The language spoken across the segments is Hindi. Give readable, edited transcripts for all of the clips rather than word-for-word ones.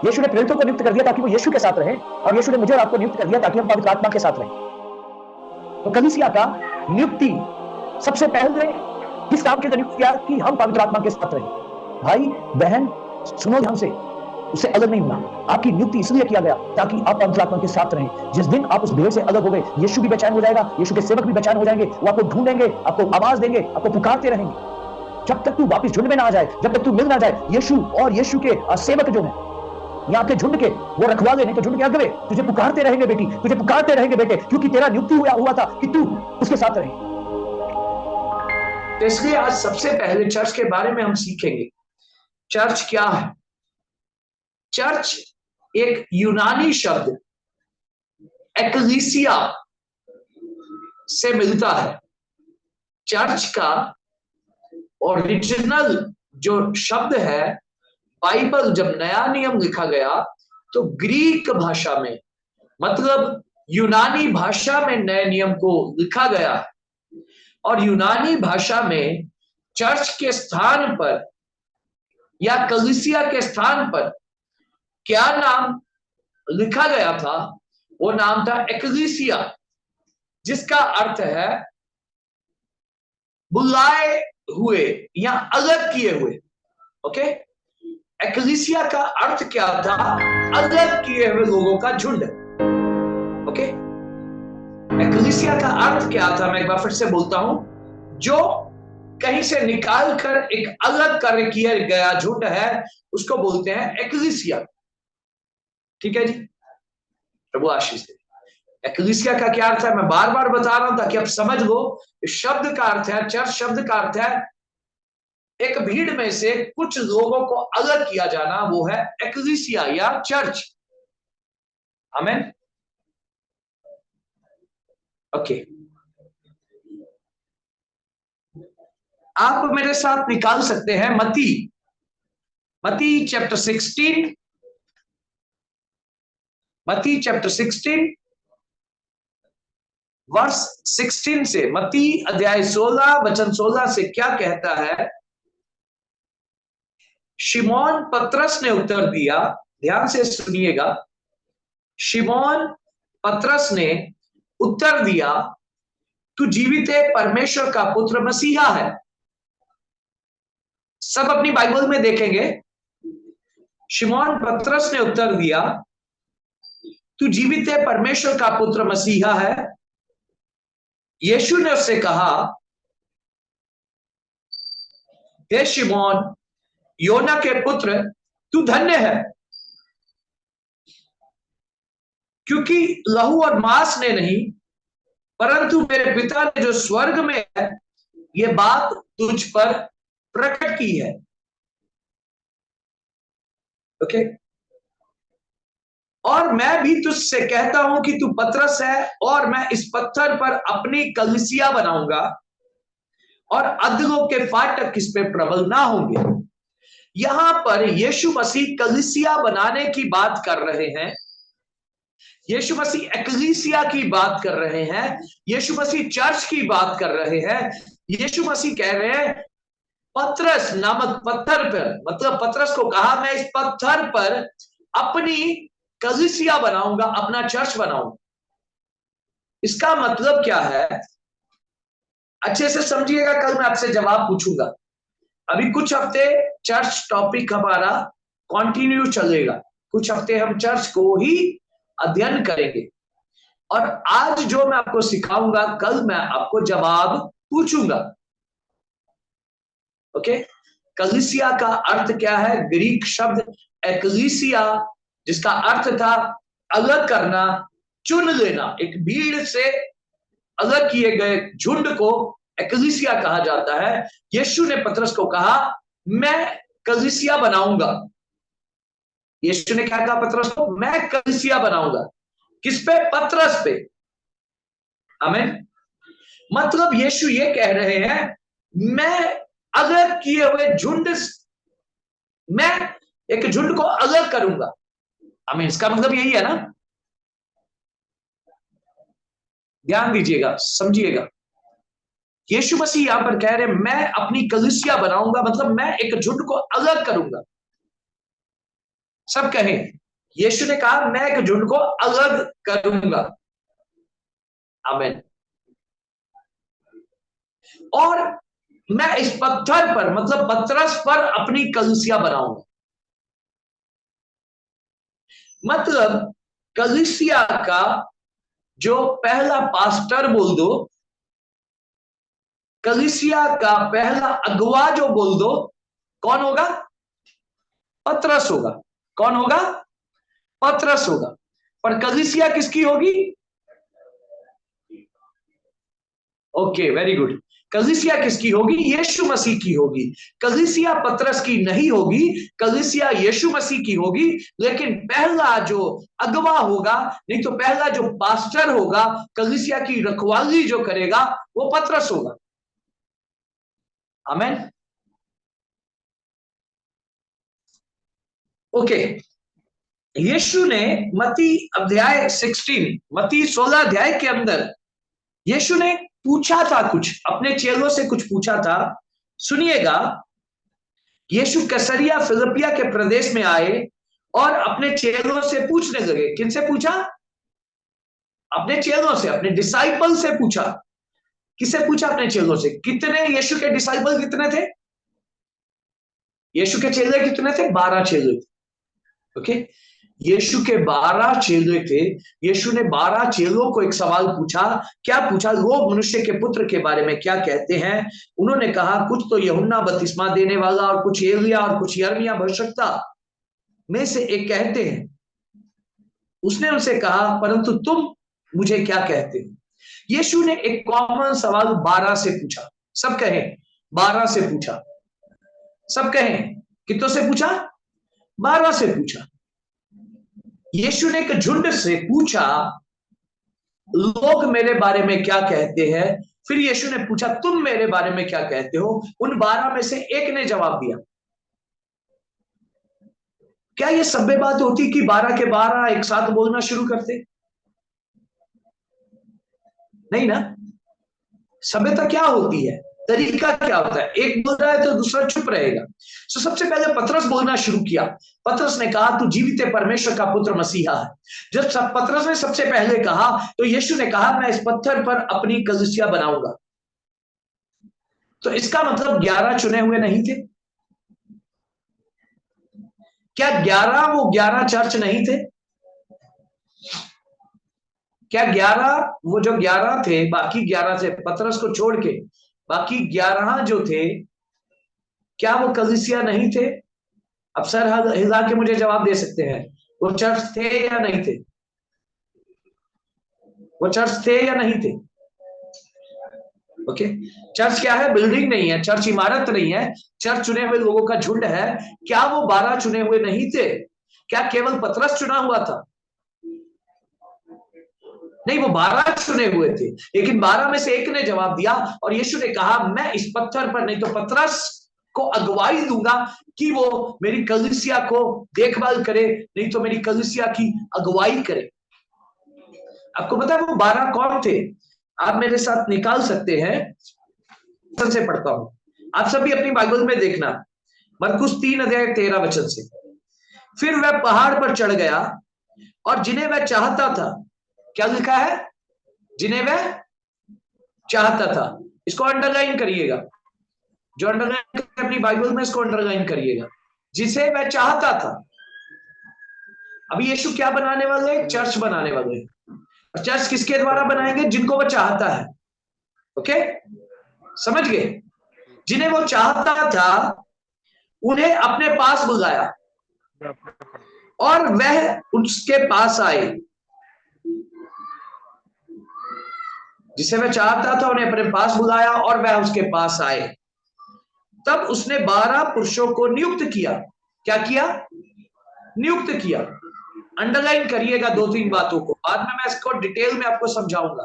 यीशु ने प्रेरितों को नियुक्त कर दिया ताकि वो यीशु के साथ रहे, और यीशु ने मुझे और आपको नियुक्त कर दिया ताकि हम पवित्र आत्मा के साथ रहें। तो कलीसिया का नियुक्ति सबसे पहले किस काम के लिए नियुक्त किया? कि हम पवित्र आत्मा के साथ रहें। भाई बहन सुनो ध्यान से, उससे अलग नहीं होना। आपकी नियुक्ति इसलिए किया गया ताकि आप पवित्र आत्मा के साथ रहें। जिस दिन आप उस भीड़ से अलग हो गए, यीशु भी बेचैन हो जाएगा, यीशु के सेवक भी बेचैन हो जाएंगे, वो आपको ढूंढेंगे, आपको आवाज देंगे, आपको पुकारते रहेंगे। जब तक तू वापस झुंड में ना आ जाए, जब तक तू मिल ना जाए यीशु और यीशु के सेवक जो हैं यहाँ के झुंड के, वो रखवाले नहीं तो झुंड के अगवे तुझे पुकारते रहेंगे बेटी, तुझे पुकारते रहेंगे बेटे, क्योंकि तेरा नियुक्ति हुआ था कि तू उसके साथ रहे। तो इसलिए आज सबसे पहले चर्च के बारे में हम सीखेंगे। चर्च क्या है? चर्च एक यूनानी शब्द एक्लीसिया से मिलता है। चर्च का ओरिजिनल जो शब्द है, बाइबल जब नया नियम लिखा गया तो ग्रीक भाषा में, मतलब यूनानी भाषा में नए नियम को लिखा गया है। और यूनानी भाषा में चर्च के स्थान पर या कलीसिया के स्थान पर क्या नाम लिखा गया था? वो नाम था एक्लीसिया, जिसका अर्थ है बुलाए हुए या अलग किए हुए। ओके, एक्लीसिया का अर्थ क्या था? अलग किए हुए लोगों का झुंड। ओके, एक्लीसिया का अर्थ क्या था? मैं एक बार फिर से बोलता हूं, जो कहीं से निकाल कर एक अलग कर किया गया झुंड है, उसको बोलते हैं एक्लीसिया। ठीक है जी, प्रभु आशीष दे। एक्लीसिया का क्या अर्थ है मैं बार बार बता रहा हूं ताकि आप समझ लो। इस शब्द का अर्थ है, चर्च शब्द का अर्थ है एक भीड़ में से कुछ लोगों को अलग किया जाना, वो है एक्लीसिया या चर्च। आमीन। ओके, आप मेरे साथ निकाल सकते हैं मत्ती चैप्टर 16, मत्ती चैप्टर 16 वर्स 16 से। मत्ती अध्याय 16 वचन 16 से क्या कहता है? शिमोन पतरस ने उत्तर दिया, ध्यान से सुनिएगा। शिमोन पतरस ने उत्तर दिया, तू जीवित परमेश्वर का पुत्र मसीहा है। सब अपनी बाइबल में देखेंगे। शिमोन पतरस ने उत्तर दिया, तू जीवित परमेश्वर का पुत्र मसीहा है। यीशु ने उससे कहा, हे शिमोन योना के पुत्र, तू धन्य है, क्योंकि लहू और मांस ने नहीं परंतु मेरे पिता ने जो स्वर्ग में है ये बात तुझ पर प्रकट की है। ओके, और मैं भी तुझसे कहता हूं कि तू पतरस है, और मैं इस पत्थर पर अपनी कलीसिया बनाऊंगा, और अधोलोक के फाटक इस पे प्रबल ना होंगे। यहां पर यीशु मसीह कलीसिया बनाने की बात कर रहे हैं। यीशु मसीह एक्लीसिया की बात कर रहे हैं। यीशु मसीह चर्च की बात कर रहे हैं। यीशु मसीह कह रहे हैं पतरस नामक पत्थर पर, मतलब पतरस को कहा मैं इस पत्थर पर अपनी कलीसिया बनाऊंगा, अपना चर्च बनाऊंगा। इसका मतलब क्या है? अच्छे से समझिएगा, कल मैं आपसे जवाब पूछूंगा। अभी कुछ हफ्ते चर्च टॉपिक हमारा कंटिन्यू चलेगा, कुछ हफ्ते हम चर्च को ही अध्ययन करेंगे, और आज जो मैं आपको सिखाऊंगा कल मैं आपको जवाब पूछूंगा। ओके, कलीसिया का अर्थ क्या है? ग्रीक शब्द एक्लीसिया, जिसका अर्थ था अलग करना, चुन लेना। एक भीड़ से अलग किए गए झुंड को एक्लीसिया कहा जाता है। यीशु ने पतरस को कहा मैं कलीसिया बनाऊंगा। यीशु ने क्या कहा पतरस को? मैं कलीसिया बनाऊंगा। किस पे? पतरस पे। आमीन। मतलब यीशु ये कह रहे हैं मैं अलग किए हुए झुंड, मैं एक झुंड को अलग करूंगा। आमीन। इसका मतलब यही है ना? ध्यान दीजिएगा, समझिएगा। यीशु मसीह यहां पर कह रहे हैं मैं अपनी कलीसिया बनाऊंगा, मतलब मैं एक झुंड को अलग करूंगा। सब कहें, यीशु ने कहा मैं एक झुंड को अलग करूंगा। आमीन। और मैं इस पत्थर पर, मतलब पतरस पर, अपनी कलीसिया बनाऊंगा। मतलब कलीसिया का जो पहला पास्टर बोल दो, कलीसिया का पहला अगुवा जो बोल दो, कौन होगा? पतरस होगा। कौन होगा? पतरस होगा। पर कलीसिया किसकी होगी? Okay, very good. कलीसिया किसकी होगी? यीशु मसीह की होगी। कलीसिया पतरस की नहीं होगी, कलीसिया यीशु मसीह की होगी। लेकिन पहला जो अगवा होगा, नहीं तो पहला जो पास्टर होगा, कलीसिया की रखवाली जो करेगा, वो पतरस होगा। आमीन। ओके, यीशु ने मत्ती अध्याय 16, मत्ती 16 अध्याय के अंदर यीशु ने पूछा था, कुछ अपने चेलों से कुछ पूछा था। सुनिएगा, यीशु कैसरिया फिलिपिया के प्रदेश में आए और अपने चेलों से पूछने लगे। किनसे पूछा? अपने चेलों से, अपने डिसाइपल से पूछा। किससे पूछा? अपने चेलों से। कितने यीशु के डिसाइपल कितने थे? यीशु के चेले कितने थे? 12 चेले थे। ओके, यीशु के 12 चेले थे। यीशु ने 12 चेलों को एक सवाल पूछा। क्या पूछा? लोग मनुष्य के पुत्र के बारे में क्या कहते हैं? उन्होंने कहा कुछ तो यूहन्ना बपतिस्मा देने वाला, और कुछ एलिया, और कुछ यिर्मयाह भविष्यद्वक्ता में से एक कहते हैं। उसने उनसे कहा परंतु तुम मुझे क्या कहते हो? यीशु ने एक कॉमन सवाल 12 से पूछा। सब कहें, 12 से पूछा। सब कहें, कितनों से पूछा? 12 से पूछा। यीशु ने एक झुंड से पूछा लोग मेरे बारे में क्या कहते हैं। फिर यीशु ने पूछा तुम मेरे बारे में क्या कहते हो। उन 12 में से एक ने जवाब दिया। क्या ये सभ्य बात होती कि 12 के 12 एक साथ बोलना शुरू करते? नहीं ना। सभ्यता क्या होती है? तरीका क्या होता है? एक बोल रहा है तो दूसरा चुप रहेगा। तो सबसे पहले पतरस बोलना शुरू किया। पतरस ने कहा तू जीवित परमेश्वर का पुत्र मसीहा है। जब पतरस ने सबसे पहले कहा तो यीशु ने कहा मैं इस पत्थर पर अपनी कलीसिया बनाऊंगा। तो इसका मतलब 11 चुने हुए नहीं थे क्या? 11 वो 11 चर्च नहीं थे क्या? 11 वो जो 11 थे, बाकी 11 से पतरस को छोड़ के बाकी 11 जो थे, क्या वो कलीसिया नहीं थे? अब सर हिला के मुझे जवाब दे सकते हैं, वो चर्च थे या नहीं थे? वो चर्च थे या नहीं थे? ओके, चर्च क्या है? बिल्डिंग नहीं है, चर्च इमारत नहीं है, चर्च चुने हुए लोगों का झुंड है। क्या वो 12 चुने हुए नहीं थे? क्या केवल पतरस चुना हुआ था? नहीं, वो 12 चुने हुए थे, लेकिन 12 में से एक ने जवाब दिया और यीशु ने कहा मैं इस पत्थर पर, नहीं तो पतरस को अगुवाई दूंगा कि वो मेरी कलीसिया को देखभाल करे, नहीं तो मेरी कलीसिया की अगुवाई करे। आपको पता है वो 12 कौन थे? आप मेरे साथ निकाल सकते हैं, से पढ़ता हूं, आप सभी अपनी बाइबल में देखना। मरकुस 3 अध्याय 13 वचन से। फिर वह पहाड़ पर चढ़ गया और जिन्हें वह चाहता था, क्या लिखा है? जिन्हें वह चाहता था। इसको अंडरलाइन करिएगा, जो अंडरलाइन अपनी बाइबल में इसको अंडरलाइन करिएगा। जिसे वह चाहता था। अभी यीशु क्या बनाने वाले हैं? चर्च बनाने वाले हैं। और चर्च किसके द्वारा बनाएंगे? जिनको वह चाहता है। ओके, समझ गए? जिन्हें वो चाहता था उन्हें अपने पास बुलाया और वह उसके पास आए। जिसे वह चाहता था उन्हें अपने पास बुलाया और वह उसके पास आए। तब उसने 12 पुरुषों को नियुक्त किया। क्या किया? नियुक्त किया। अंडरलाइन करिएगा 2-3 बातों को, बाद में मैं इसको डिटेल में आपको समझाऊंगा।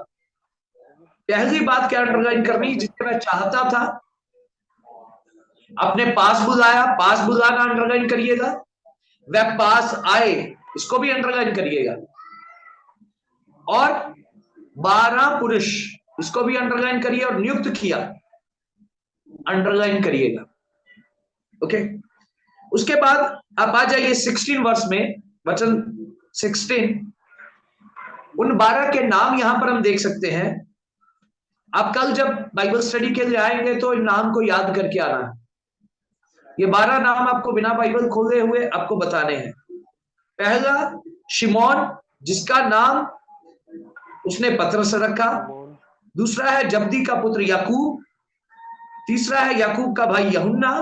पहली बात क्या अंडरलाइन करनी? जिसे वह चाहता था अपने पास बुलाया, पास बुलाना अंडरलाइन करिएगा। वह पास आए, इसको भी अंडरलाइन करिएगा। और 12 पुरुष, इसको भी अंडरलाइन करिए। और नियुक्त किया, अंडरलाइन करिएगा। ओके, उसके बाद आप आ जाइए 16 वर्ष में, वचन 16। उन 12 के नाम यहां पर हम देख सकते हैं। आप कल जब बाइबल स्टडी के लिए आएंगे तो इन नाम को याद करके आना है। ये 12 नाम आपको बिना बाइबल खोले हुए आपको बताने हैं। पहला शिमोन, जिसका नाम उसने पतरस रखा। दूसरा है जब्दी का पुत्र याकूब। तीसरा है याकूब का भाई यूहन्ना,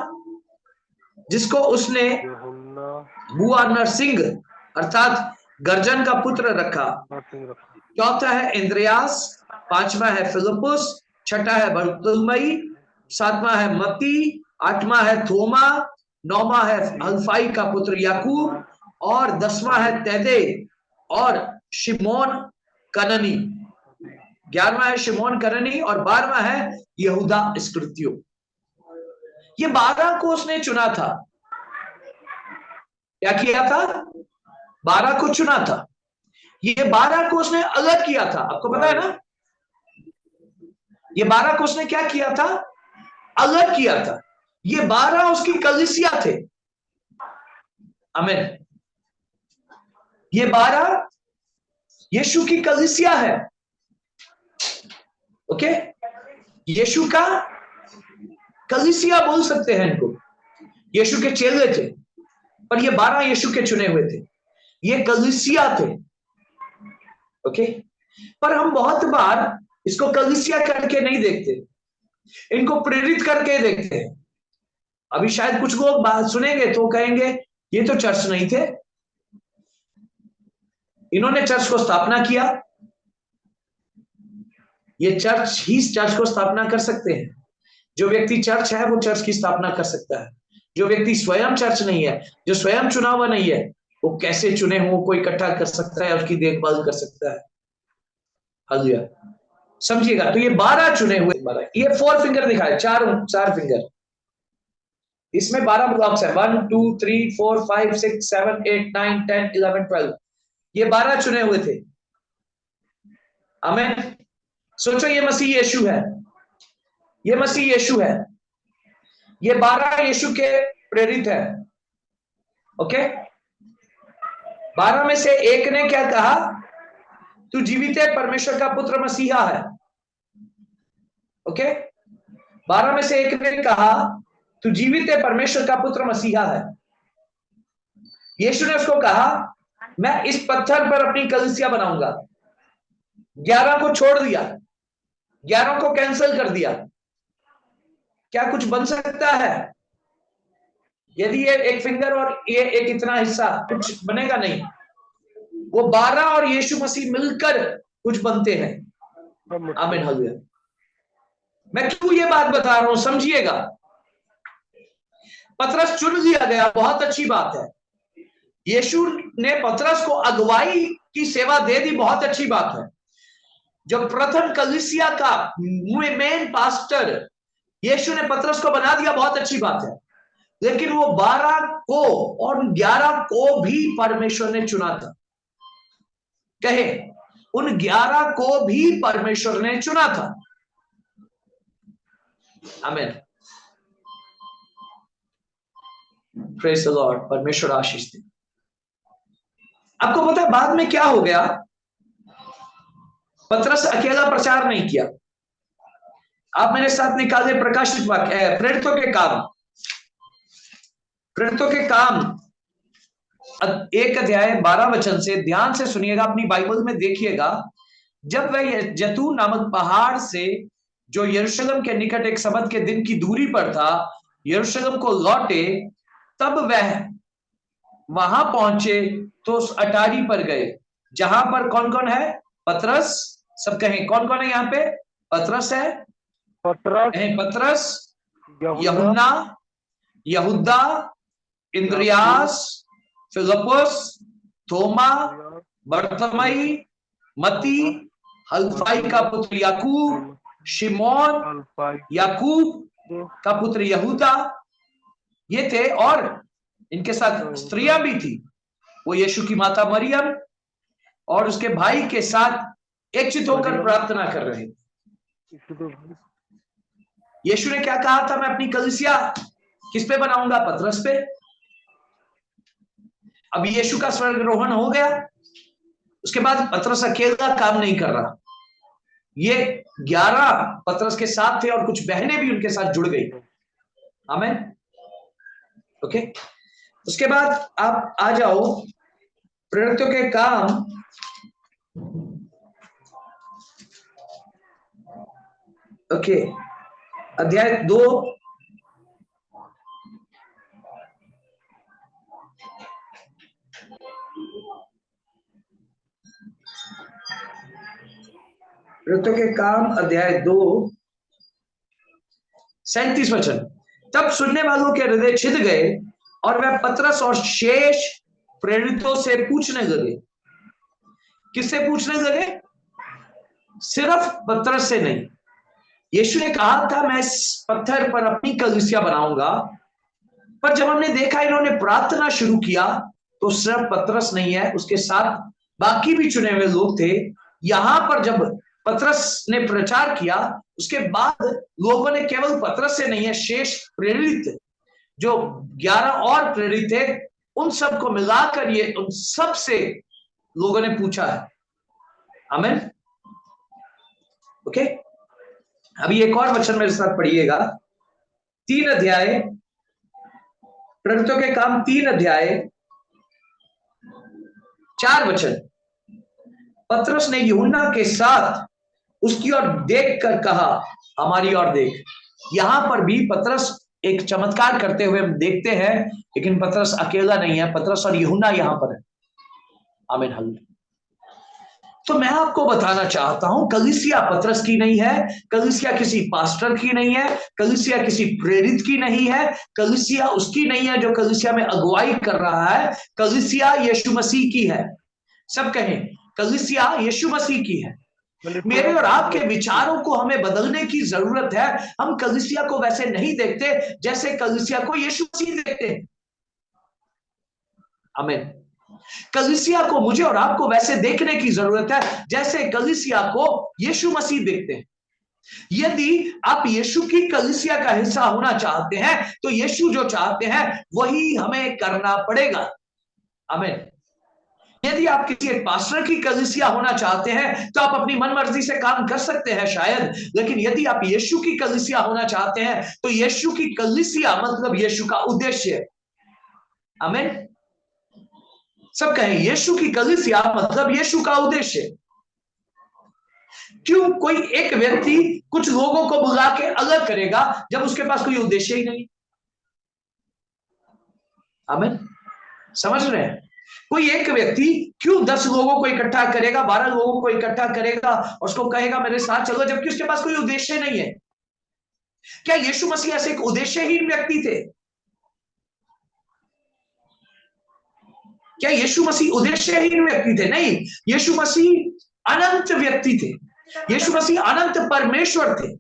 जिसको उसने बुआ सिंह अर्थात गर्जन का पुत्र रखा। चौथा है इंद्रियास। पांचवा है फिलिपुस। छठा है बरतुल्मई। सातवां है मत्ती। आठवां है थोमा। नौवां है हल्फाई का पुत्र याकूब। और 10वां है तैदे और शिमोन कननी। 11वां है शिमोन कननी और 12वां है यहूदा इस्करियोती। ये 12 को उसने चुना था। क्या किया था? 12 को चुना था। ये 12 को उसने अलग किया था। आपको पता है ना, ये 12 को उसने क्या किया था? अलग किया था। ये 12 उसकी कलीसिया थे। आमीन। ये 12 यीशु की कलीसिया है। ओके, यीशु का कलीसिया बोल सकते हैं इनको। यीशु के चेले थे, पर ये 12 यीशु के चुने हुए थे। ये कलीसिया थे। ओके, पर हम बहुत बार इसको कलीसिया करके नहीं देखते, इनको प्रेरित करके देखते हैं। अभी शायद कुछ लोग बात सुनेंगे तो कहेंगे ये तो चर्च नहीं थे, इन्होंने चर्च को स्थापना किया। ये चर्च ही चर्च को स्थापना कर सकते हैं। जो व्यक्ति चर्च है वो चर्च की स्थापना कर सकता है। जो व्यक्ति स्वयं चर्च नहीं है, जो स्वयं चुना हुआ नहीं है, वो कैसे चुने हुए को इकट्ठा कर सकता है, उसकी देखभाल कर सकता है। हालेलुया, समझिएगा। तो ये 12 चुने हुए, 12 ये 4 फिंगर दिखाए, चार फिंगर। इसमें 12 ब्लॉक्स है, 1 2 3 4 5 6 7 8 9 10 11 12। ये 12 चुने हुए थे। आमीन। सोचो ये मसीह यीशु है, ये मसीह यीशु है। ये 12 यीशु के प्रेरित है। ओके, 12 में से एक ने क्या कहा? तू जीवित है, परमेश्वर का पुत्र मसीहा है। ओके, 12 में से एक ने कहा तू जीवित है, परमेश्वर का पुत्र मसीहा है। यीशु ने उसको कहा मैं इस पत्थर पर अपनी कलीसिया बनाऊंगा। 11 को छोड़ दिया, 11 को कैंसिल कर दिया। क्या कुछ बन सकता है? यदि ये एक फिंगर और ये एक इतना हिस्सा, कुछ बनेगा नहीं। वो 12 और यीशु मसीह मिलकर कुछ बनते हैं। आमीन, हालेलुया। मैं क्यों ये बात बता रहा हूं, समझिएगा। पतरस चुन लिया गया, बहुत अच्छी बात है। यीशु ने पतरस को अगुवाई की सेवा दे दी, बहुत अच्छी बात है। जब प्रथम कलीसिया का मेन पास्टर यीशु ने पतरस को बना दिया, बहुत अच्छी बात है। लेकिन वो 12 को और 11 को भी परमेश्वर ने चुना था। कहे, उन 11 को भी परमेश्वर ने चुना था। आमीन, प्रेज द लॉर्ड। परमेश्वर आशीष दे। आपको पता है बाद में क्या हो गया? पतरस अकेला प्रचार नहीं किया। आप मेरे साथ निकाले प्रकाशित वाक्य, प्रेरितों के काम। प्रेरितों के काम 1 अध्याय 12 वचन से ध्यान से सुनिएगा, अपनी बाइबल में देखिएगा। जब वह जैतून नामक पहाड़ से जो यरूशलेम के निकट एक सब्त के दिन की दूरी पर था, यरूशलेम को लौटे, तब वह वहां पहुंचे तो उस अटारी पर गए जहां पर कौन कौन है? पतरस। सब कहें कौन कौन है यहाँ पे? पतरस है, पतरस, यूहन्ना, यहूदा, इंद्रियास, फिलिपुस, थोमा, बरतुल्मई, मत्ती, हल्फाई का पुत्र याकूब, शिमोन, याकूब का पुत्र यहूदा। ये थे, और इनके साथ स्त्रियां भी थी। वो यीशु की माता मरियम और उसके भाई के साथ एकचित होकर प्रार्थना कर रहे थे। यीशु ने क्या कहा था? मैं अपनी कलीसिया किस पे बनाऊंगा? पतरस पे। अब यीशु का स्वर्गारोहण हो गया, उसके बाद पतरस अकेला काम नहीं कर रहा, ये 11 पतरस के साथ थे और कुछ बहनें भी उनके साथ जुड़ गई। आमीन। ओके, उसके बाद आप आ जाओ प्रेरितों के काम, ओके, अध्याय 2 प्रेरितों के काम अध्याय 2 37 वचन। तब सुनने वालों के हृदय छिद गए और वह पतरस और शेष प्रेरितों से पूछने लगे। किससे पूछने लगे? सिर्फ पतरस से नहीं। यीशु ने कहा था मैं इस पत्थर पर अपनी कलीसिया बनाऊंगा, पर जब हमने देखा इन्होंने प्रार्थना शुरू किया तो सिर्फ पतरस नहीं है, उसके साथ बाकी भी चुने हुए लोग थे। यहां पर जब पतरस ने प्रचार किया, उसके बाद लोगों ने केवल पतरस से नहीं है, शेष प्रेरित जो 11 और प्रेरित थे, उन सबको मिलाकर ये उन सब से लोगों ने पूछा है। आमीन। ओके, अभी एक और वचन मेरे साथ पढ़िएगा, 3 अध्याय, प्रेरितों के काम 3 अध्याय 4 वचन। पतरस ने यूहन्ना के साथ उसकी ओर देखकर कहा, हमारी ओर देख। यहां पर भी पतरस एक चमत्कार करते हुए हम देखते हैं, लेकिन पतरस अकेला नहीं है, पतरस और यूहन्ना यहां पर है। आमीन, हालेलुया। तो मैं आपको बताना चाहता हूं, कलीसिया पतरस की नहीं है, कलीसिया किसी पास्टर की नहीं है, कलीसिया किसी प्रेरित की नहीं है, कलीसिया उसकी नहीं है जो कलीसिया में अगुवाई कर रहा है, कलीसिया यीशु मसीह की है। सब कहें, कलीसिया यीशु मसीह की है। मेरे और आपके विचारों को हमें बदलने की जरूरत है। हम कलीसिया को वैसे नहीं देखते जैसे कलीसिया को यीशु मसीह देखते हैं। आमीन। कलीसिया को मुझे और आपको वैसे देखने की जरूरत है जैसे कलीसिया को यीशु मसीह देखते हैं। यदि आप यीशु की कलीसिया का हिस्सा होना चाहते हैं तो यीशु जो चाहते हैं वही हमें करना पड़ेगा। आमीन। यदि आप किसी एक पास्टर की कलीसिया होना चाहते हैं तो आप अपनी मनमर्जी से काम कर सकते हैं शायद, लेकिन यदि आप यीशु की कलीसिया होना चाहते हैं तो यीशु की कलीसिया मतलब यीशु का उद्देश्य। आमीन। सब कहें, यीशु की कलीसिया मतलब यीशु का उद्देश्य। क्यों कोई एक व्यक्ति कुछ लोगों को बुला के अलग करेगा जब उसके पास कोई उद्देश्य ही नहीं? आमीन, समझ रहे हैं? कोई एक व्यक्ति क्यों 10 लोगों को इकट्ठा करेगा, 12 लोगों को इकट्ठा करेगा और उसको कहेगा मेरे साथ चलो, जबकि उसके पास कोई उद्देश्य नहीं है? क्या यीशु मसीह ऐसे एक उद्देश्यहीन व्यक्ति थे? क्या यीशु मसीह उद्देश्यहीन व्यक्ति थे? नहीं, यीशु मसीह अनंत व्यक्ति थे। यीशु मसीह अनंत परमेश्वर थे।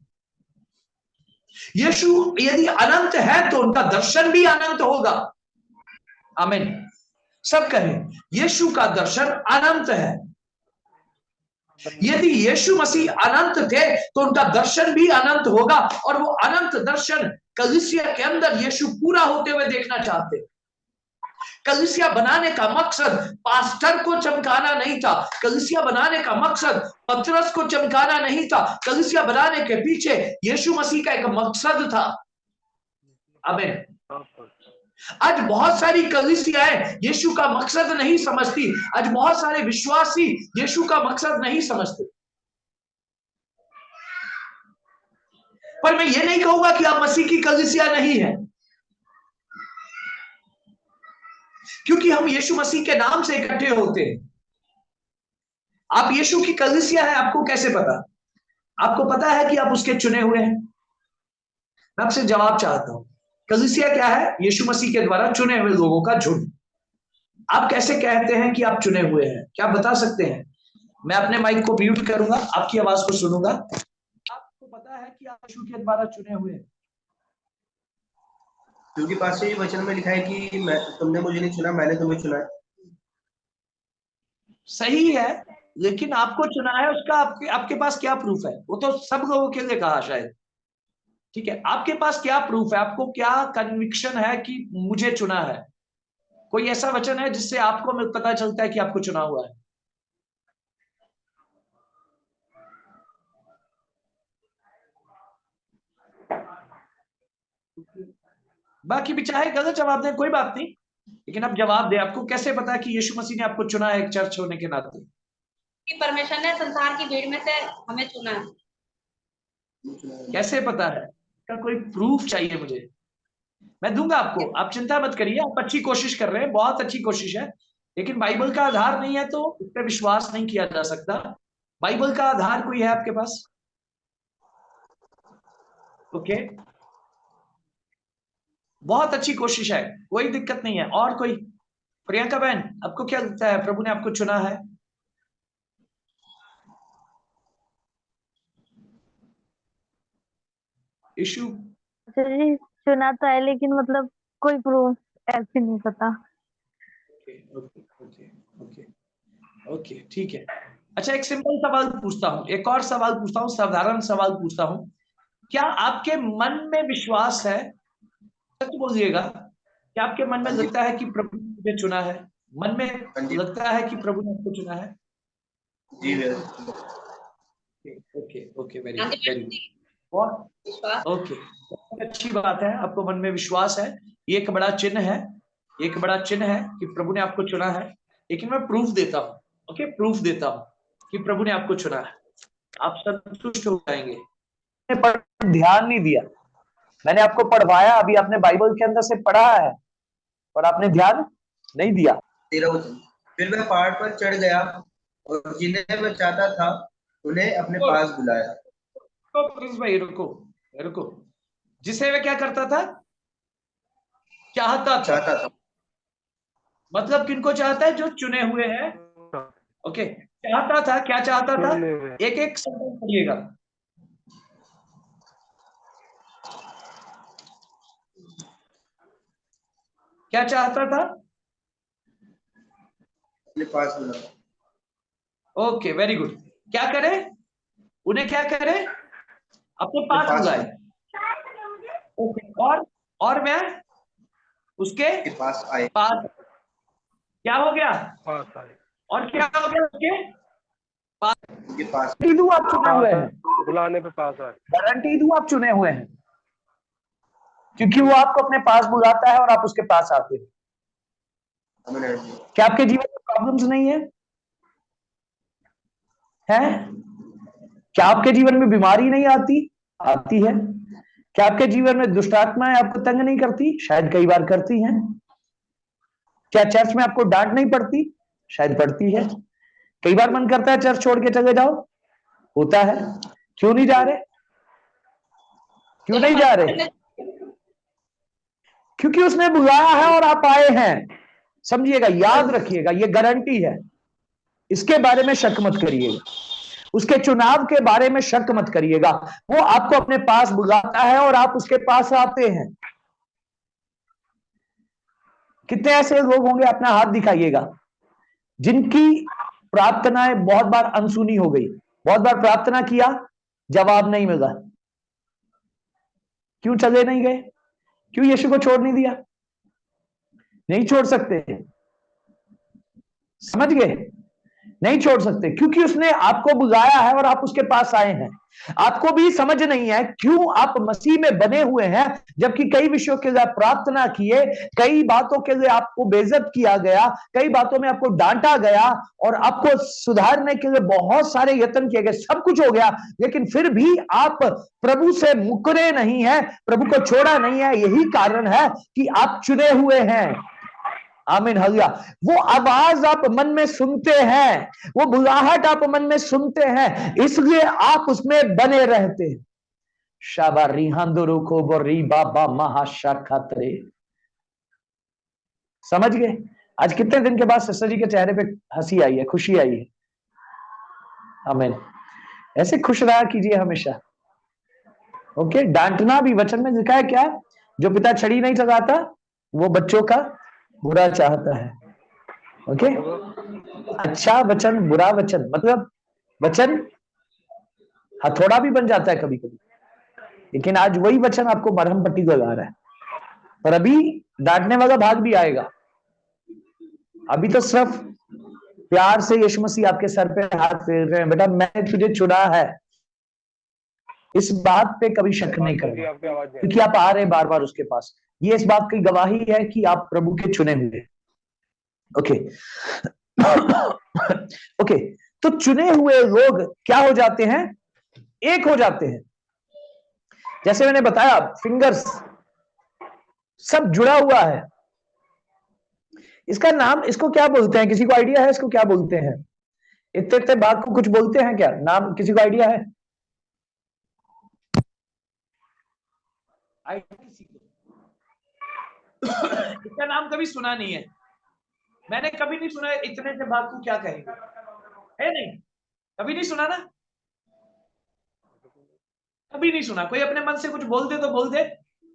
यीशु यदि अनंत है तो उनका दर्शन भी अनंत होगा। आमीन। सब कहें, यीशु का दर्शन अनंत है। यदि यीशु मसीह अनंत थे तो उनका दर्शन भी अनंत होगा, और वो अनंत दर्शन कलीसिया के अंदर यीशु पूरा होते हुए देखना चाहते। कलीसिया बनाने का मकसद पास्टर को चमकाना नहीं था, कलीसिया बनाने का मकसद पतरस को चमकाना नहीं था, कलीसिया बनाने के पीछे यीशु मसीह का एक मकसद था। आमीन। आज बहुत सारी कलीसियाएं यीशु का मकसद नहीं समझती, आज बहुत सारे विश्वासी यीशु का मकसद नहीं समझते। पर मैं ये नहीं कहूंगा कि आप मसीह की कलीसिया नहीं है, क्योंकि हम यीशु मसीह के नाम से इकट्ठे होते हैं। आप यीशु की कलीसिया है, आपको कैसे पता? आपको पता है कि आप उसके चुने हुए हैं? मैं आपसे जवाब चाहता हूं, कलीसिया क्या है? यीशु मसीह के द्वारा चुने हुए लोगों का झुंड। आप कैसे कहते हैं कि आप चुने हुए हैं? क्या आप बता सकते हैं? मैं अपने माइक को म्यूट करूंगा, आपकी आवाज को सुनूंगा। आपको पता है कि आप यीशु के द्वारा चुने हुए हैं? क्योंकि पास ये वचन में लिखा है कि तुमने मुझे नहीं चुना, मैंने तुम्हें चुना है। सही है, लेकिन आपको चुना है उसका आपके पास क्या प्रूफ है? वो तो सब लोगों के लिए कहा शायद, ठीक है, आपके पास क्या प्रूफ है? आपको क्या कन्विक्शन है कि मुझे चुना है? कोई ऐसा वचन है जिससे आपको पता चलता है कि आपको चुना हुआ है? बाकी भी चाहे गलत जवाब दें, कोई बात नहीं, लेकिन आप जवाब दें। आपको कैसे पता है कि यीशु मसीह ने आपको चुना है एक चर्च होने के नाते? कि परमेश्वर ने संसार की भीड़ में से हमें चुना है। कैसे पता है? का कोई प्रूफ चाहिए मुझे, मैं दूंगा आपको, आप चिंता मत करिए। आप अच्छी कोशिश कर रहे हैं, बहुत अच्छी कोशिश है, लेकिन बाइबल का आधार नहीं है तो उस पर विश्वास नहीं किया जा सकता। बाइबल का आधार कोई है आपके पास? ओके, बहुत अच्छी कोशिश है, कोई दिक्कत नहीं है। और कोई? प्रियंका बहन, आपको क्या लगता है प्रभु ने आपको चुना है? इशू जी सुना तो है, लेकिन मतलब कोई प्रूफ ऐसे नहीं पता। ओके, ओके, ठीक है। अच्छा, एक सिंपल सवाल पूछता हूँ, एक और सवाल पूछता हूँ, साधारण सवाल पूछता हूँ। क्या आपके मन में विश्वास है? सच बोलिएगा, क्या आपके मन में लगता है कि प्रभु ने मुझे चुना है? मन में लगता है कि प्रभु ने आपको चुना है? जी okay, okay, very good, very good. Okay, अच्छी बात है, आपको मन में विश्वास है। ये एक बड़ा चिन्ह है, एक बड़ा चिन्ह है कि प्रभु ने आपको चुना है। लेकिन मैं प्रूफ देता हूँ, ओके, प्रूफ देता हूँ कि प्रभु ने आपको चुना है, आप संतुष्ट हो जाएंगे। पर ध्यान नहीं दिया, मैंने आपको पढ़वाया, अभी आपने बाइबल के अंदर से पढ़ा है और आपने ध्यान नहीं दिया। 13 वचन। फिर मैं पहाड़ पर चढ़ गया और जिन्हें मैं चाहता था उन्हें अपने पास बुलाया। तो प्रिंस भाई रुको, रुको। जिसे मैं क्या करता था? चाहता था। मतलब किनको चाहता है? जो चुने हुए हैं। ओके, चाहता था, क्या चाहता था? एक एक शब्द पढ़िएगा। क्या चाहता था? अपने पास बुलाया। Okay, very good. क्या करे? उन्हें क्या करे? अपने पास बुलाए। ओके, और मैं उसके पास आए। पास क्या हो गया? पास आए। और क्या हो गया? उसके पास गारंटी दूं आप चुने हुए हैं, बुलाने पे पास आए। गारंटी दूं आप चुने हुए हैं, क्योंकि वो आपको अपने पास बुलाता है और आप उसके पास आते हैं। क्या आपके जीवन में प्रॉब्लम्स नहीं है? हैं? क्या आपके जीवन में बीमारी नहीं आती? आती है। क्या आपके जीवन में दुष्ट आत्माएं आपको तंग नहीं करती? शायद कई बार करती हैं। क्या चर्च में आपको डांट नहीं पड़ती? शायद पड़ती है। कई बार मन करता है चर्च छोड़ के चले जाओ, होता है। क्यों नहीं जा रहे? क्यों नहीं जा रहे? क्योंकि उसने बुलाया है और आप आए हैं। समझिएगा, याद रखिएगा, ये गारंटी है। इसके बारे में शक मत करिएगा, उसके चुनाव के बारे में शक मत करिएगा। वो आपको अपने पास बुलाता है और आप उसके पास आते हैं। कितने ऐसे लोग होंगे, अपना हाथ दिखाइएगा, जिनकी प्रार्थनाएं बहुत बार अनसुनी हो गई, बहुत बार प्रार्थना किया, जवाब नहीं मिला। क्यों चले नहीं गए? क्यों यीशु को छोड़ नहीं दिया? नहीं छोड़ सकते, समझ गए? नहीं छोड़ सकते, क्योंकि उसने आपको बुलाया है और आप उसके पास आए हैं। आपको भी समझ नहीं है क्यों आप मसीह में बने हुए हैं, जबकि कई विषयों के लिए प्रार्थना किए, कई बातों के लिए आपको बेइज्जत किया गया, कई बातों में आपको डांटा गया और आपको सुधारने के लिए बहुत सारे यत्न किए गए, सब कुछ हो गया, लेकिन फिर भी आप प्रभु से मुकरे नहीं है, प्रभु को छोड़ा नहीं है। यही कारण है कि आप चुने हुए हैं। आमीन, हल्ला। वो आवाज आप मन में सुनते हैं, वो बुलाहट आप मन में सुनते हैं, इसलिए आप उसमें बने रहते हैं। शाबारी हंदुरु को बोरी बाबा महाशाखतरे। समझ गए? आज कितने दिन के बाद सिस्टर जी के चेहरे पे हंसी आई है, खुशी आई है? आमीन। ऐसे खुश रहा कीजिए हमेशा। ओके, डांटना भी वचन में लिखा है क्या? जो पिता छड़ी नहीं चलाता वो बच्चों का बुरा चाहता है। ओके, अच्छा वचन, बुरा वचन, मतलब वचन हथौड़ा भी बन जाता है कभी कभी, लेकिन आज वही वचन आपको मरहम पट्टी लगा रहा है। पर अभी डांटने वाला भाग भी आएगा, अभी तो सिर्फ प्यार से यीशु मसीह आपके सर पे हाथ फेर रहे हैं, बेटा मैंने तुझे चुना है, इस बात पे कभी शक नहीं करना, आपकी आवाज नहीं क्योंकि आप आ रहे हैं बार बार उसके पास। ये इस बात की गवाही है कि आप प्रभु के चुने हुए। ओके ओके, तो चुने हुए लोग क्या हो जाते हैं? एक हो जाते हैं। जैसे मैंने बताया, फिंगर्स सब जुड़ा हुआ है। इसका नाम, इसको क्या बोलते हैं? किसी को आइडिया है इसको क्या बोलते हैं? इतने इतने बात को कुछ बोलते हैं क्या? नाम किसी को आइडिया है? इसका नाम कभी सुना नहीं है, मैंने कभी नहीं सुना। इतने से बात को क्या कहेंगे, है नहीं? कभी नहीं सुना ना, कभी नहीं सुना। कोई अपने मन से कुछ बोल दे तो बोल दे,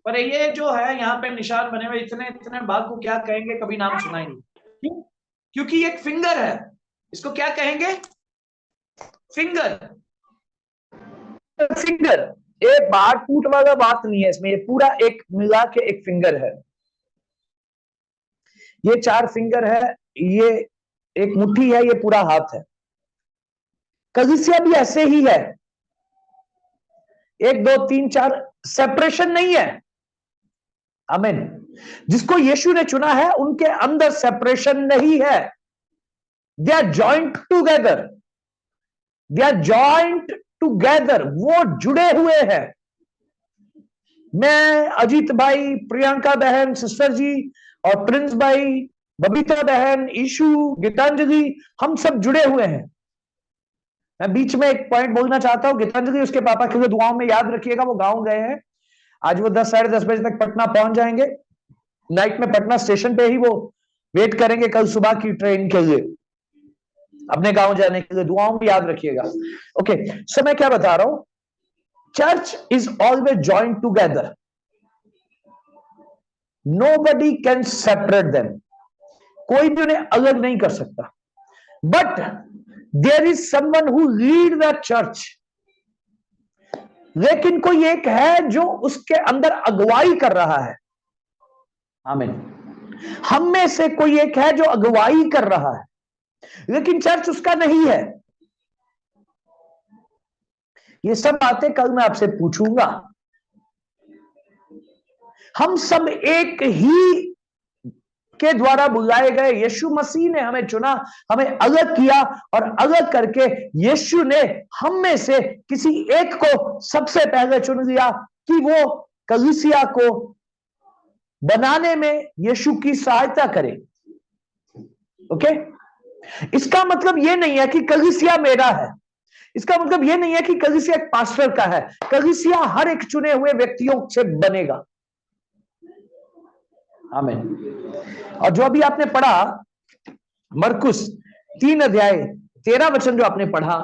पर ये जो है यहाँ पे निशान बने हुए, इतने इतने बात को क्या कहेंगे, कभी नाम सुना ही नहीं। क्यों? क्योंकि एक फिंगर है, इसको क्या कहेंगे? फिंगर। फिंगर, ये बात टूट वाला बात नहीं है इसमें, ये पूरा एक मिला के एक फिंगर है। ये 4 फिंगर है, ये एक मुट्ठी है, ये पूरा हाथ है। कलीसिया भी ऐसे ही है, 1 2 3 4, सेपरेशन नहीं है। आमीन। जिसको यीशु ने चुना है उनके अंदर सेपरेशन नहीं है, they are joint together, they are joint together, वो जुड़े हुए हैं। मैं, अजीत भाई, प्रियंका बहन, सिस्टर जी, और प्रिंस भाई, बबीता बहन, ईशु, गीतांजलि, हम सब जुड़े हुए हैं। मैं बीच में एक पॉइंट बोलना चाहता हूं, गीतांजलि उसके पापा के लिए दुआओं में याद रखिएगा, वो गांव गए हैं। आज वो 10 साढ़े 10 बजे तक पटना पहुंच जाएंगे। नाइट में पटना स्टेशन पे ही वो वेट करेंगे कल सुबह की ट्रेन के लिए, अपने गांव जाने के लिए। दुआओं में याद रखिएगा। ओके, सो मैं क्या बता रहा हूं, church is always joint together, nobody can separate them, कोई भी उन्हें अलग नहीं कर सकता। But there is someone who lead the church, लेकिन कोई एक है जो उसके अंदर अगुवाई कर रहा है। आमीन। हम में से कोई एक है जो अगुवाई कर रहा है, लेकिन चर्च उसका नहीं है। ये सब बातें कल मैं आपसे पूछूंगा। हम सब एक ही के द्वारा बुलाए गए, यीशु मसीह ने हमें चुना, हमें अलग किया, और अलग करके यीशु ने हम में से किसी एक को सबसे पहले चुन लिया कि वो कलीसिया को बनाने में यीशु की सहायता करे। ओके, इसका मतलब यह नहीं है कि कलीसिया मेरा है, इसका मतलब यह नहीं है कि कलीसिया एक पास्टर का है। कलीसिया हर एक चुने हुए व्यक्तियों से बनेगा। आमीन। और जो अभी आपने पढ़ा, मरकुस 3 अध्याय 13 वचन जो आपने पढ़ा,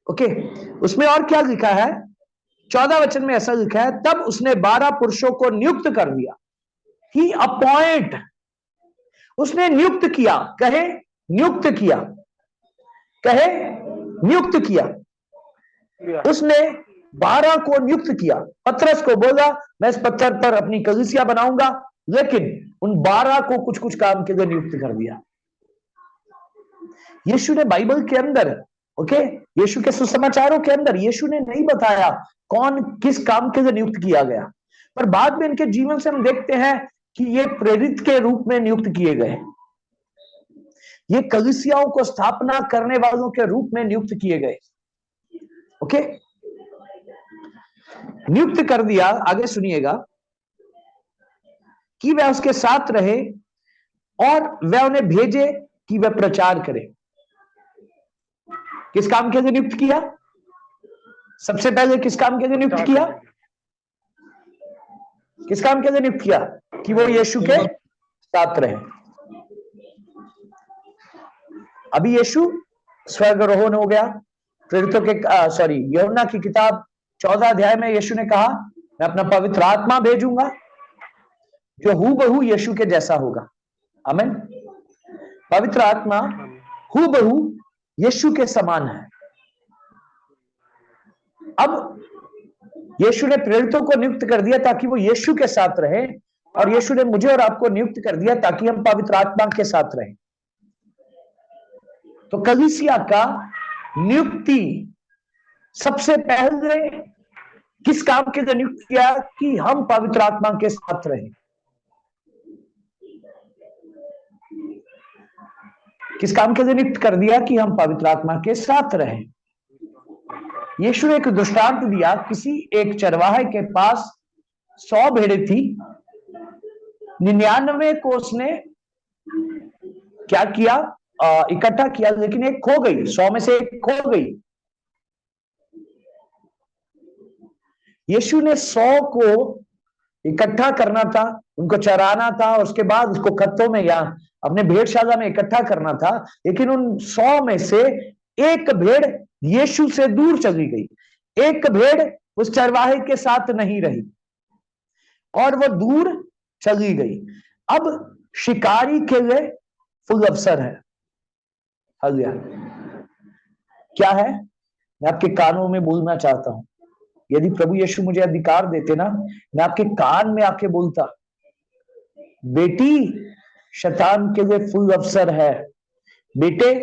ओके, उसमें और क्या लिखा है? 14 वचन में ऐसा लिखा है, तब उसने 12 पुरुषों को नियुक्त कर दिया। ही अपॉइंट, उसने नियुक्त किया, कहे नियुक्त किया, कहे नियुक्त किया। उसने 12 को नियुक्त किया। पतरस को बोला मैं इस पत्थर पर अपनी कलीसिया बनाऊंगा, लेकिन उन 12 को कुछ कुछ काम के लिए नियुक्त कर दिया। यीशु ने बाइबल के अंदर, ओके, यीशु के सुसमाचारों के अंदर यीशु ने नहीं बताया कौन किस काम के लिए नियुक्त किया गया, पर बाद में इनके जीवन से हम देखते हैं कि ये प्रेरित के रूप में नियुक्त किए गए, ये कलीसियाओं को स्थापना करने वालों के रूप में नियुक्त किए गए। ओके, नियुक्त कर दिया। आगे सुनिएगा कि वह उसके साथ रहे और वह उन्हें भेजे कि वह प्रचार करे। किस काम के लिए नियुक्त किया? सबसे पहले किस काम के लिए नियुक्त किया? किस काम के लिए नियुक्त किया? कि वो यीशु के साथ रहे। अभी यीशु स्वर्गारोहण हो गया। प्रेरितों के यूहन्ना की किताब 14 अध्याय में यीशु ने कहा मैं अपना पवित्र आत्मा भेजूंगा जो हूबहू यीशु के जैसा होगा। आमीन। पवित्र आत्मा हूबहू यीशु के समान है। अब यीशु ने प्रेरितों को नियुक्त कर दिया ताकि वो यीशु के साथ रहे, और यीशु ने मुझे और आपको नियुक्त कर दिया ताकि हम पवित्र आत्मा के साथ रहें। तो कलीसिया का नियुक्ति सबसे पहले किस काम के लिए नियुक्त किया कि हम पवित्र आत्मा के साथ रहें। किस काम के लिए नियुक्त कर दिया कि हम पवित्र आत्मा के साथ रहें। यीशु ने एक दृष्टांत दिया, किसी एक चरवाहे के पास 100 भेड़ें थी, 99 को उसने क्या किया, इकट्ठा किया, लेकिन एक खो गई, 100 में से एक खो गई। यीशु ने 100 को इकट्ठा करना था, उनको चराना था, और उसके बाद उसको खत्तों में या अपने भेड़शाला में इकट्ठा करना था, लेकिन उन 100 में से एक भेड़ यीशु से दूर चली गई, एक भेड़ उस चरवाहे के साथ नहीं रही और वो दूर चली गई। अब शिकारी के लिए फुल अवसर है। हालेलुया। क्या है, मैं आपके कानों में बोलना चाहता हूं, यदि प्रभु यीशु मुझे अधिकार देते ना, मैं आपके कान में आके बोलता, बेटी शैतान के लिए फुल अवसर है, बेटे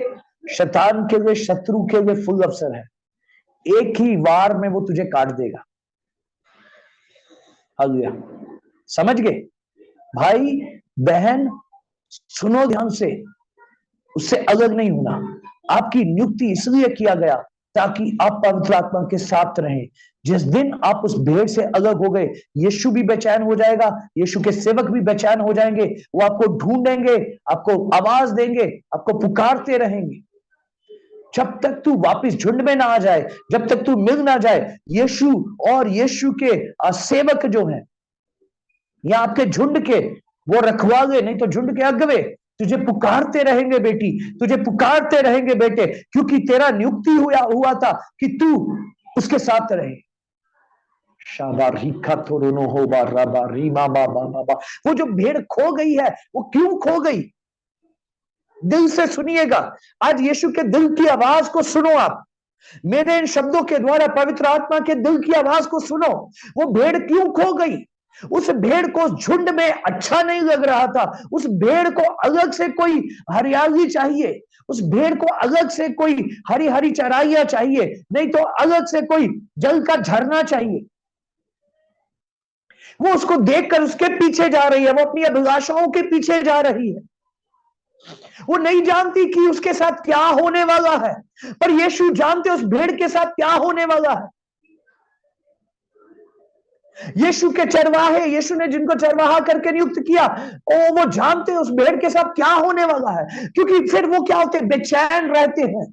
शैतान के लिए, शत्रु के लिए फुल अवसर है, एक ही वार में वो तुझे काट देगा। हालेलुया। समझ गए भाई बहन, सुनो ध्यान से, उससे अलग नहीं होना। आपकी नियुक्ति इसलिए किया गया ताकि आप पवित्र आत्मा के साथ रहें। जिस दिन आप उस भेड़ से अलग हो गए, यीशु भी बेचैन हो जाएगा, यीशु के सेवक भी बेचैन हो जाएंगे, वो आपको ढूंढेंगे, आपको आवाज देंगे, आपको पुकारते रहेंगे। जब तक तू वापस झुंड में ना आ जाए, जब तक तू मिल ना जाए यीशु और यीशु के सेवक जो हैं या आपके झुंड के वो रखवाले, नहीं तो झुंड के अगवे तुझे पुकारते रहेंगे बेटी, तुझे पुकारते रहेंगे बेटे, क्योंकि तेरा नियुक्ति हुआ था कि तू उसके साथ रहे। वो जो भेड़ खो गई है, वो क्यों खो गई? दिल से सुनिएगा, आज यीशु के दिल की आवाज को सुनो। आप मेरे इन शब्दों के द्वारा पवित्र आत्मा के दिल की आवाज को सुनो। वो भेड़ क्यों खो गई? उस भेड़ को झुंड में अच्छा नहीं लग रहा था, उस भेड़ को अलग से कोई हरियाली चाहिए, उस भेड़ को अलग से कोई हरी हरी चराइयां चाहिए, नहीं तो अलग से कोई जल का झरना चाहिए। वो उसको देखकर उसके पीछे जा रही है, वो अपनी अभिलाषाओं के पीछे जा रही है। वो नहीं जानती कि उसके साथ क्या होने वाला है, पर यीशु जानते उस भेड़ के साथ क्या होने वाला है। यीशु के चरवाहे, यीशु ने जिनको चरवाहा करके नियुक्त किया, वो जानते उस भेड़ के साथ क्या होने वाला है, क्योंकि फिर वो क्या होते, बेचैन रहते हैं।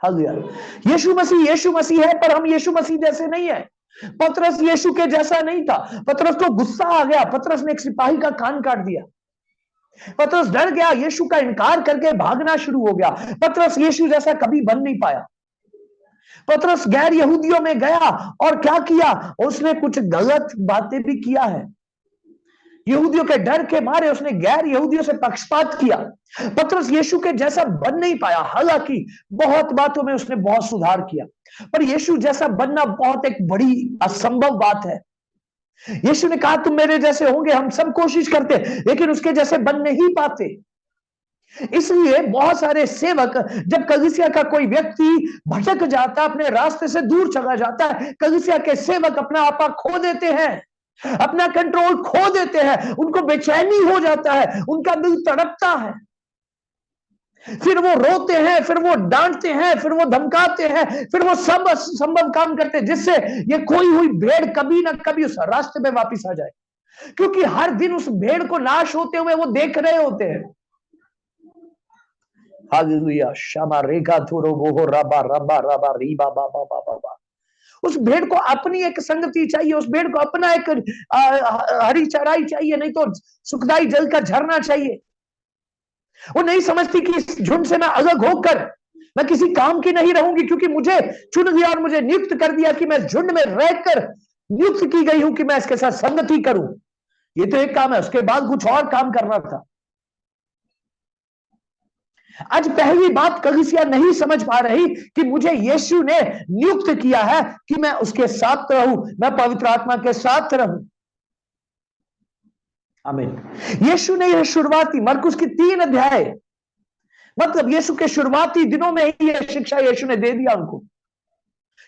हालेलुया। यीशु मसीह है, पर हम यीशु मसीह जैसे नहीं है। पतरस यीशु के जैसा नहीं था। पतरस को गुस्सा आ गया, पतरस ने एक सिपाही का कान काट दिया। पतरस डर गया, यीशु का इनकार करके भागना शुरू हो गया। पतरस यीशु जैसा कभी बन नहीं पाया। पतरस गैर यहूदियों में गया और क्या किया, उसने कुछ गलत बातें भी किया है। यहूदियों के डर के मारे उसने गैर यहूदियों से पक्षपात किया। पतरस यीशु के जैसा बन नहीं पाया। हालांकि बहुत बातों में उसने बहुत सुधार किया, पर यीशु जैसा बनना बहुत एक बड़ी असंभव बात है। यीशु ने कहा तुम मेरे जैसे होंगे, हम सब कोशिश करते, लेकिन उसके जैसे बन नहीं पाते। इसलिए बहुत सारे सेवक, जब कलीसिया का कोई व्यक्ति भटक जाता, अपने रास्ते से दूर चला जाता है, कलीसिया के सेवक अपना आपा खो देते हैं, अपना कंट्रोल खो देते हैं, उनको बेचैनी हो जाता है, उनका दिल तड़पता है, फिर वो रोते हैं, फिर वो डांटते हैं, फिर वो धमकाते हैं, फिर वो सब असंभव काम करते हैं जिससे ये खोई हुई भेड़ कभी ना कभी उस रास्ते में वापस आ जाए, क्योंकि हर दिन उस भेड़ को नाश होते हुए वो देख रहे होते हैं। हालेलुया। शमा रेगा थोरो वो रबा रबा रबा रीबा बाबा बाबा। उस भेड़ को अपनी एक संगति चाहिए, उस भेड़ को अपना एक हरी चराई चाहिए, नहीं तो सुखदाई जल का झरना चाहिए। वो नहीं समझती कि इस झुंड से मैं अलग होकर मैं किसी काम की नहीं रहूंगी, क्योंकि मुझे चुन लिया और मुझे नियुक्त कर दिया कि मैं झुंड में रहकर नियुक्त की गई हूं कि मैं इसके साथ संगति करूं। ये तो एक काम है, उसके बाद कुछ और काम करना था। आज पहली बात कलीसिया नहीं समझ पा रही कि मुझे यीशु ने नियुक्त किया है कि मैं उसके साथ रहूं, मैं पवित्र आत्मा के साथ रहूं। आमीन। यीशु ने यह शुरुआती मरकुस की 3 अध्याय मतलब यीशु के शुरुआती दिनों में ही यह शिक्षा यीशु ने दे दिया उनको,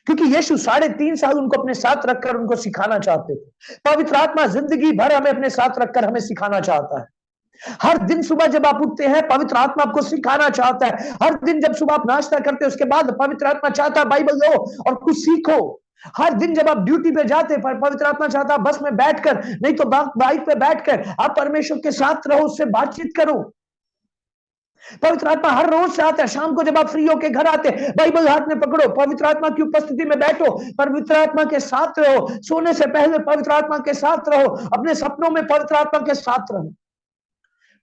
क्योंकि यीशु 3.5 साल उनको अपने साथ रखकर उनको सिखाना चाहते थे। पवित्र आत्मा जिंदगी भर हमें अपने साथ रखकर हमें सिखाना चाहता है। हर दिन सुबह जब आप उठते हैं पवित्र आत्मा आपको सिखाना चाहता है। हर दिन जब सुबह आप नाश्ता करते हैं उसके बाद पवित्र आत्मा चाहता है बाइबल लो और कुछ सीखो। हर दिन जब आप ड्यूटी पे जाते हैं पवित्र आत्मा चाहता है बस में बैठकर, नहीं तो बाइक पे बैठकर आप परमेश्वर के साथ रहो, उससे बातचीत करो। पवित्र आत्मा हर रोज से आता है। शाम को जब आप फ्री होके घर आते हैं बाइबल हाथ में पकड़ो, पवित्र आत्मा की उपस्थिति में बैठो, पवित्र आत्मा के साथ रहो। सोने से पहले पवित्र आत्मा के साथ रहो, अपने सपनों में पवित्र आत्मा के साथ रहो।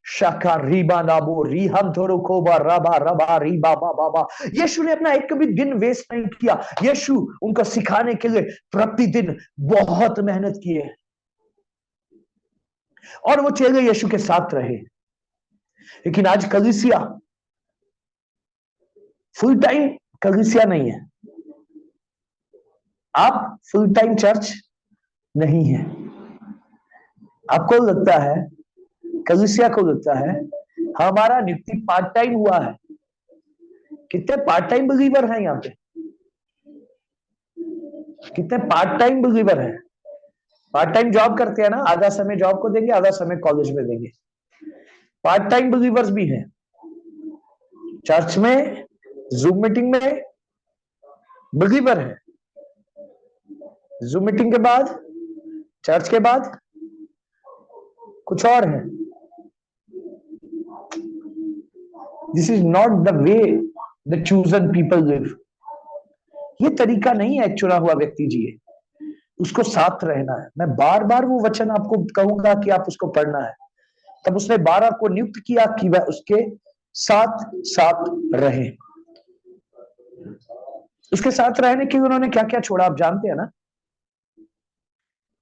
शाखा रीबा नाबो रीहम थोरो कोबा रबा रबा रीबा बाबा। यीशु ने अपना एक भी दिन वेस्ट नहीं किया। यीशु उनको सिखाने के लिए प्रतिदिन बहुत मेहनत किए और वो चेले यीशु के साथ रहे। लेकिन आज कलीसिया फुल टाइम कलीसिया नहीं है, आप फुल टाइम चर्च नहीं है। आपको लगता है, कलीसिया को लगता है हमारा नियुक्ति पार्ट टाइम हुआ है। कितने पार्ट टाइम बिलीवर हैं यहाँ पे? कितने पार्ट टाइम बिलीवर हैं? पार्ट टाइम जॉब करते हैं ना, आधा समय जॉब को देंगे, आधा समय कॉलेज में देंगे। पार्ट टाइम बिलीवर्स भी हैं, चर्च में, जूम मीटिंग में बिलीवर है, जूम मीटिंग के बाद, चर्च के बाद कुछ और है। This is not the way the chosen people live. ये तरीका नहीं है चुना हुआ व्यक्ति जिए, उसको साथ रहना है। मैं बार बार वो वचन आपको कहूंगा कि आप उसको पढ़ना है। तब उसने 12 को नियुक्त किया कि वह उसके साथ साथ रहे। उसके साथ रहने के लिए उन्होंने क्या क्या छोड़ा आप जानते हैं ना?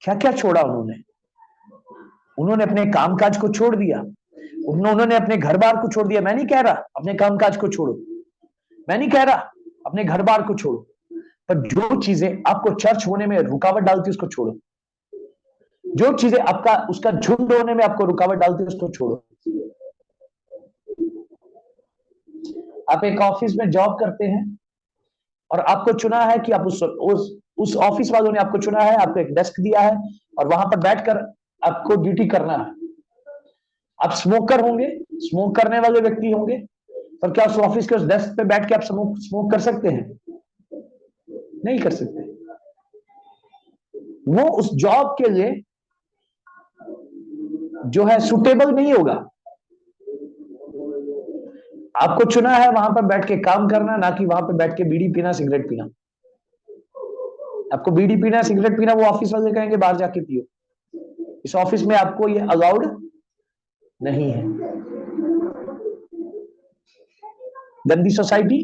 क्या क्या छोड़ा उन्होंने? उन्होंने अपने कामकाज को छोड़ दिया, उन्होंने अपने घर बार को छोड़ दिया। मैं नहीं कह रहा अपने कामकाज को छोड़ो, मैं नहीं कह रहा अपने घर बार को छोड़ो, पर जो चीजें आपको चर्च होने में रुकावट डालती उसको छोड़ो। जो चीजें आपका उसका झुंड होने में आपको रुकावट डालती है उसको छोड़ो। आप एक ऑफिस में जॉब करते हैं और आपको चुना है कि आप उस ऑफिस वालों ने आपको चुना है, आपको एक डेस्क दिया है और वहां पर बैठकर आपको ड्यूटी करना है। आप स्मोकर होंगे, स्मोक करने वाले व्यक्ति होंगे, पर क्या उस ऑफिस के उस डेस्क पे बैठ के आप स्मोक कर सकते हैं? नहीं कर सकते। वो उस जॉब के लिए जो है सुटेबल नहीं होगा। आपको चुना है वहां पर बैठ के काम करना, ना कि वहां पर बैठ के बीड़ी पीना, सिगरेट पीना। आपको बीड़ी पीना, सिगरेट पीना वो ऑफिस वाले कहेंगे बाहर जाके पियो, इस ऑफिस में आपको ये अलाउड नहीं है। गंदी सोसाइटी,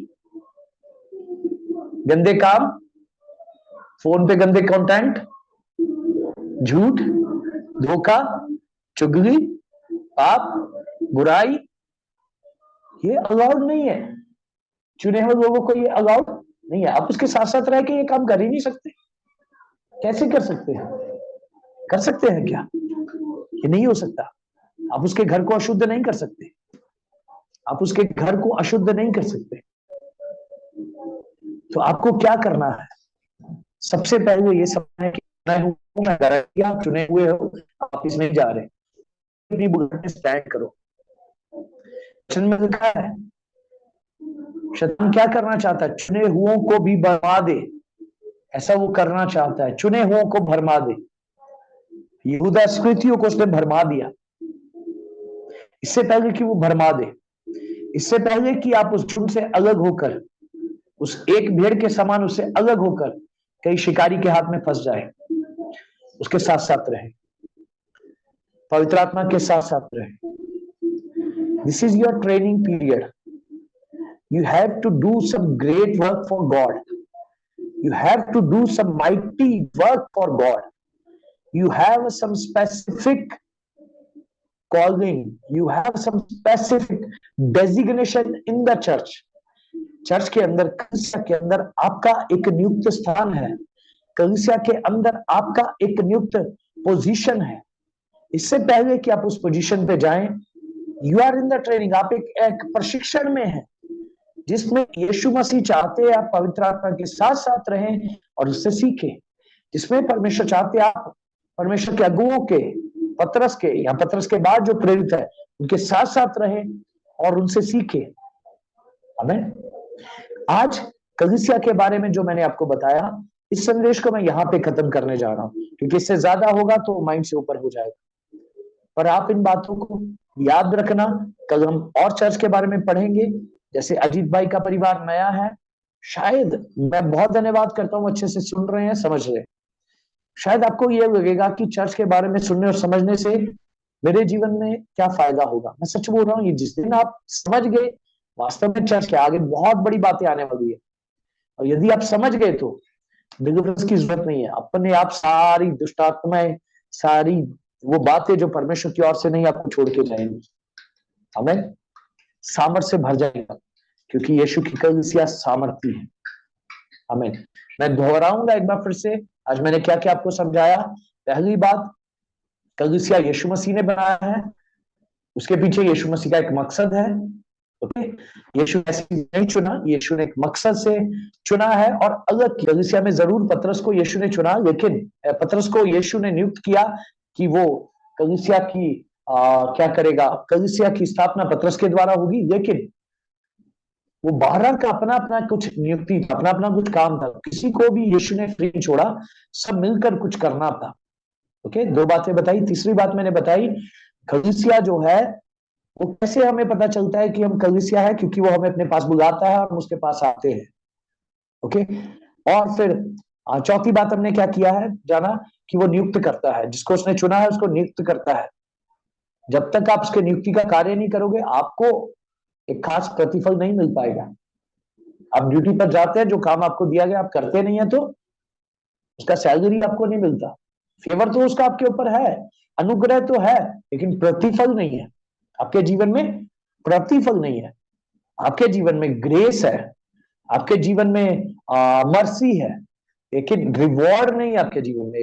गंदे काम, फोन पे गंदे कंटेंट, झूठ, धोखा, चुगली, पाप, बुराई, ये अलाउड नहीं है। चुने हुए लोगों को ये अलाउड नहीं है। आप उसके साथ साथ रह के ये काम कर ही नहीं सकते। कैसे कर सकते हैं? कर सकते हैं क्या? ये नहीं हो सकता। आप उसके घर को अशुद्ध नहीं कर सकते, आप उसके घर को अशुद्ध नहीं कर सकते। तो आपको क्या करना है? सबसे पहले ये समझना कि मैं गारंटी आप चुने हुए हो, आप इसमें जा रहे हैं, अपनी बुलेट में स्टैंड करो। वचन में लिखा है शैतान क्या करना चाहता है? चुने हुओं को भी भरमा दे, ऐसा वो करना चाहता है। चुने हुओं को भरमा दे। यहूदा स्कृतियों को उसने भरमा दिया। इससे पहले कि वो भरमा दे, इससे पहले कि आप उस झुंड से अलग होकर, उस एक भेड़ के समान उससे अलग होकर कई शिकारी के हाथ में फंस जाए, उसके साथ साथ रहे, पवित्र आत्मा के साथ साथ रहे। This is your training period. You have to do some great work for God. You have to do some mighty work for God. You have some specific calling. You have some specific designation in the church. Church के अंदर, कलीसिया के अंदर आपका एक नियुक्त स्थान है। कलीसिया के अंदर आपका एक नियुक्त पोजीशन है। इससे पहले कि आप उस पोजीशन पे जाएं, you are in the training, आप एक प्रशिक्षण में हैं जिसमें यीशु मसीह चाहते हैं आप पवित्र आत्मा के साथ साथ रहें और उससे सीखें, जिसमें परमेश्वर चाहते हैं आप परमेश्वर के अगुओं के, पतरस के या पतरस के बाद जो प्रेरित है उनके साथ साथ रहें और उनसे सीखें। आमीन। आज कलीसिया के बारे में जो मैंने आपको बताया, इस संदेश को मैं यहाँ पे खत्म करने जा रहा हूँ, क्योंकि इससे ज्यादा होगा तो माइंड से ऊपर हो जाएगा। पर आप इन बातों को याद रखना। कल हम और चर्च के बारे में पढ़ेंगे। जैसे अजीत भाई का परिवार नया है, शायद मैं बहुत धन्यवाद करता हूँ, अच्छे से सुन रहे हैं, समझ रहे हैं। शायद आपको ये लगेगा कि चर्च के बारे में सुनने और समझने से मेरे जीवन में क्या फायदा होगा। मैं सच बोल रहा हूँ, ये जिस दिन आप समझ गए वास्तव में चर्च के आगे बहुत बड़ी बातें आने वाली है, और यदि आप समझ गए तो डिलीवरेंस की जरूरत नहीं है। अपने आप सारी दुष्टात्माएं, सारी वो बातें जो परमेश्वर की ओर से नहीं, आपको छोड़ के जाएंगी। हमें सामर्थ्य से भर जाएगा, क्योंकि यीशु की कलीसिया सामर्थी है। हमें मैं दोहराऊंगा एक बार फिर से, आज मैंने क्या क्या आपको समझाया। पहली बात, कलीसिया यीशु मसीह ने बनाया है, उसके पीछे यीशु मसीह का एक मकसद है। ओके, यीशु ऐसे नहीं चुना, यीशु ने एक मकसद से चुना है और अलग किया। कलीसिया में जरूर पतरस को यीशु ने चुना, लेकिन पतरस को यीशु ने नियुक्त किया कि वो कलीसिया की क्या करेगा, कलीसिया की स्थापना पतरस के द्वारा होगी, लेकिन वो बाहर का अपना अपना कुछ नियुक्ति था, अपना अपना कुछ काम था। किसी को भी यीशु ने फ्री नहीं छोड़ा, सब मिलकर कुछ करना था। ओके, दो बातें बताई। तीसरी बात मैंने बताई, कलीसिया जो है वो कैसे हमें पता चलता है कि हम कलीसिया है, क्योंकि वो हमें अपने पास बुलाता है और हम उसके पास आते हैं। ओके, और फिर चौथी बात हमने क्या किया है, जाना कि वो नियुक्त करता है, जिसको उसने चुना है उसको नियुक्त करता है। जब तक आप उसके नियुक्ति का कार्य नहीं करोगे, आपको एक खास प्रतिफल नहीं मिल पाएगा। आप ड्यूटी पर जाते हैं, जो काम आपको दिया गया आप करते नहीं है, तो उसका सैलरी आपको नहीं मिलता। फेवर तो उसका आपके ऊपर है, अनुग्रह तो है, लेकिन प्रतिफल नहीं है। आपके जीवन में प्रतिफल नहीं है, आपके जीवन में ग्रेस है, आपके जीवन में मर्सी है, लेकिन रिवॉर्ड नहीं है आपके जीवन में।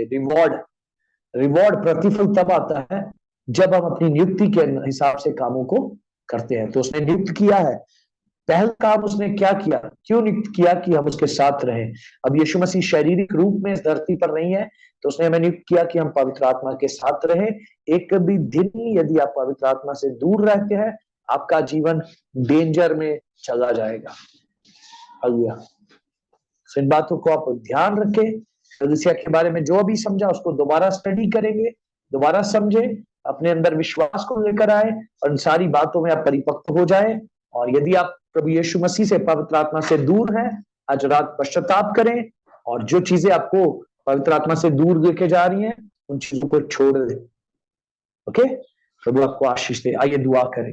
रिवॉर्ड प्रतिफल तब आता है जब हम अपनी नियुक्ति के हिसाब से कामों को करते हैं। तो उसने नियुक्त किया है, पहला काम उसने क्या किया, क्यों नियुक्त किया, कि हम उसके साथ रहें। अब यीशु मसीह शारीरिक रूप में इस धरती पर नहीं है, तो उसने हमें नियुक्त किया कि हम पवित्र आत्मा के साथ रहें। एक भी दिन यदि आप पवित्र आत्मा से दूर रहते हैं, आपका जीवन डेंजर में चला जाएगा। हालेलुया। इन बातों को आप ध्यान रखें। कलीसिया के बारे में जो भी समझा उसको दोबारा स्टडी करेंगे, दोबारा समझे, अपने अंदर विश्वास को लेकर आए और इन सारी बातों में आप परिपक्व हो जाए। और यदि आप प्रभु यीशु मसीह से, पवित्र आत्मा से दूर हैं, आज रात पश्चाताप करें और जो चीजें आपको पवित्र आत्मा से दूर लेके जा रही हैं उन चीजों को छोड़ दें। ओके, प्रभु आपको आशीष दे। आइए दुआ करें।